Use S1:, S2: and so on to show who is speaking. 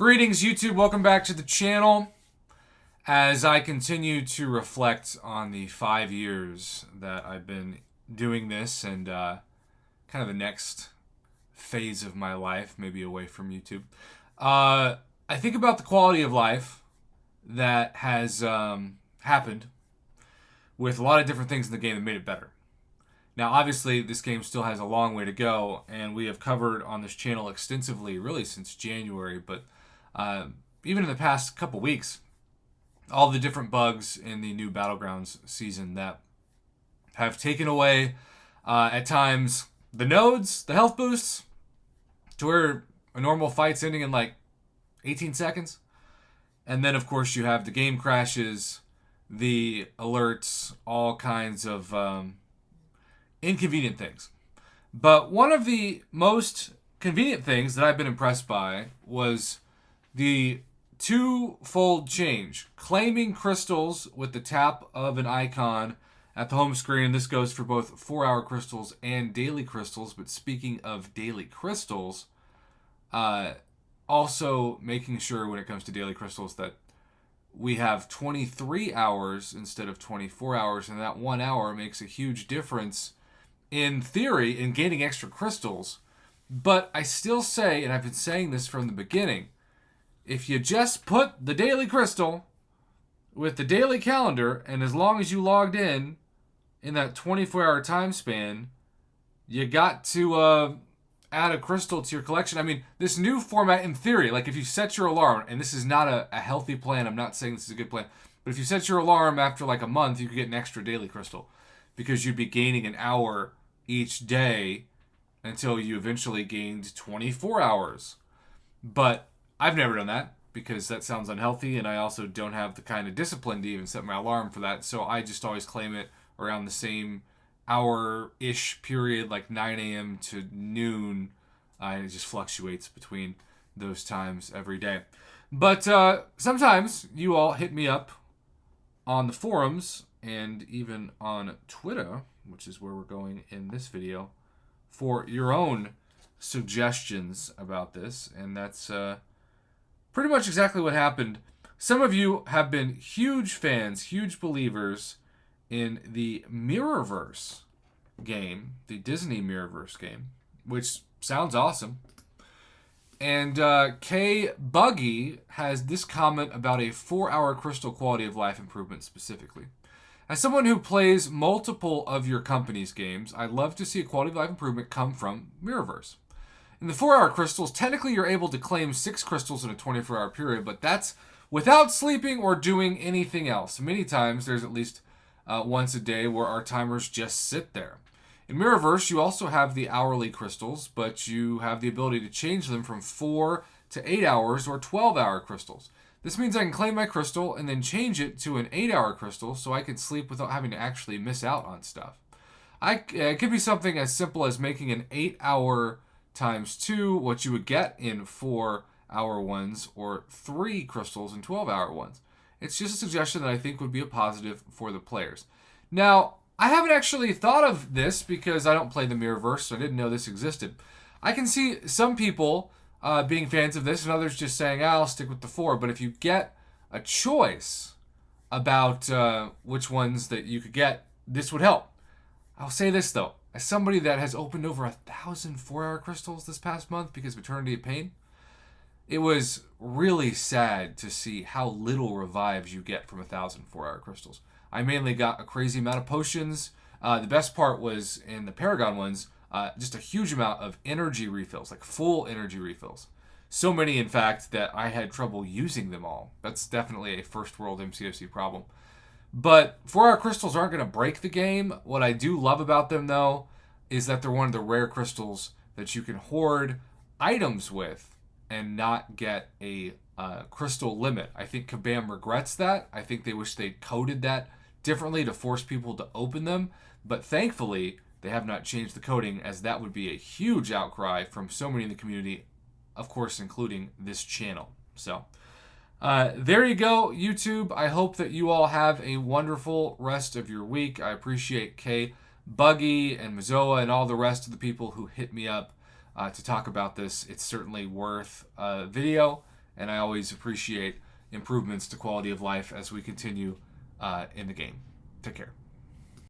S1: Greetings, YouTube. Welcome back to the channel. As I continue to reflect on the 5 years that I've been doing this and kind of the next phase of my life, maybe away from YouTube, I think about the quality of life that has happened with a lot of different things in the game that made it better. Now, obviously, this game still has a long way to go, and we have covered on this channel extensively, really since January, but even in the past couple weeks, all the different bugs in the new Battlegrounds season that have taken away, at times, the nodes, the health boosts, to where a normal fight's ending in like 18 seconds. And then, of course, you have the game crashes, the alerts, all kinds of inconvenient things. But one of the most convenient things that I've been impressed by was the two-fold change. Claiming crystals with the tap of an icon at the home screen. This goes for both 4-hour crystals and daily crystals. But speaking of daily crystals, also making sure when it comes to daily crystals that we have 23 hours instead of 24 hours. And that 1 hour makes a huge difference in theory in gaining extra crystals. But I still say, and I've been saying this from the beginning, if you just put the daily crystal with the daily calendar, and as long as you logged in that 24-hour time span, you got to add a crystal to your collection. I mean, this new format, in theory, like if you set your alarm, and this is not a healthy plan, I'm not saying this is a good plan, but if you set your alarm after like a month, you could get an extra daily crystal because you'd be gaining an hour each day until you eventually gained 24 hours. But I've never done that because that sounds unhealthy, and I also don't have the kind of discipline to even set my alarm for that. So I just always claim it around the same hour-ish period, like 9 a.m. to noon. And it just fluctuates between those times every day. But sometimes you all hit me up on the forums and even on Twitter, which is where we're going in this video, for your own suggestions about this. And that's pretty much exactly what happened. Some of you have been huge fans, huge believers in the Mirrorverse game, the Disney Mirrorverse game, which sounds awesome. And K Buggy has this comment about a 4-hour crystal quality of life improvement specifically. As someone who plays multiple of your company's games, I'd love to see a quality of life improvement come from Mirrorverse. In the 4-hour crystals, technically you're able to claim 6 crystals in a 24-hour period, but that's without sleeping or doing anything else. Many times there's at least once a day where our timers just sit there. In Mirrorverse, you also have the hourly crystals, but you have the ability to change them from 4 to 8 hours or 12-hour crystals. This means I can claim my crystal and then change it to an 8-hour crystal so I can sleep without having to actually miss out on stuff. It could be something as simple as making an 8-hour times 2 what you would get in 4-hour ones, or 3 crystals in 12-hour ones. It's just a suggestion that I think would be a positive for the players. Now, I haven't actually thought of this because I don't play the Mirrorverse, so I didn't know this existed. I can see some people being fans of this and others just saying, I'll stick with the 4. But if you get a choice about which ones that you could get, this would help. I'll say this, though. As somebody that has opened over 1,000 4-hour crystals this past month because of Eternity of Pain, it was really sad to see how little revives you get from 1,000 4-hour crystals. I mainly got a crazy amount of potions. The best part was in the Paragon ones, just a huge amount of energy refills, like full energy refills. So many, in fact, that I had trouble using them all. That's definitely a first world MCOC problem. But 4-hour crystals aren't going to break the game. What I do love about them, though, is that they're one of the rare crystals that you can hoard items with and not get a crystal limit. I think Kabam regrets that. I think they wish they'd coded that differently to force people to open them. But thankfully, they have not changed the coding, as that would be a huge outcry from so many in the community, of course, including this channel. So there you go, YouTube. I hope that you all have a wonderful rest of your week. I appreciate K Buggy and Mazoa and all the rest of the people who hit me up to talk about this. It's certainly worth a video, and I always appreciate improvements to quality of life as we continue in the game. Take care.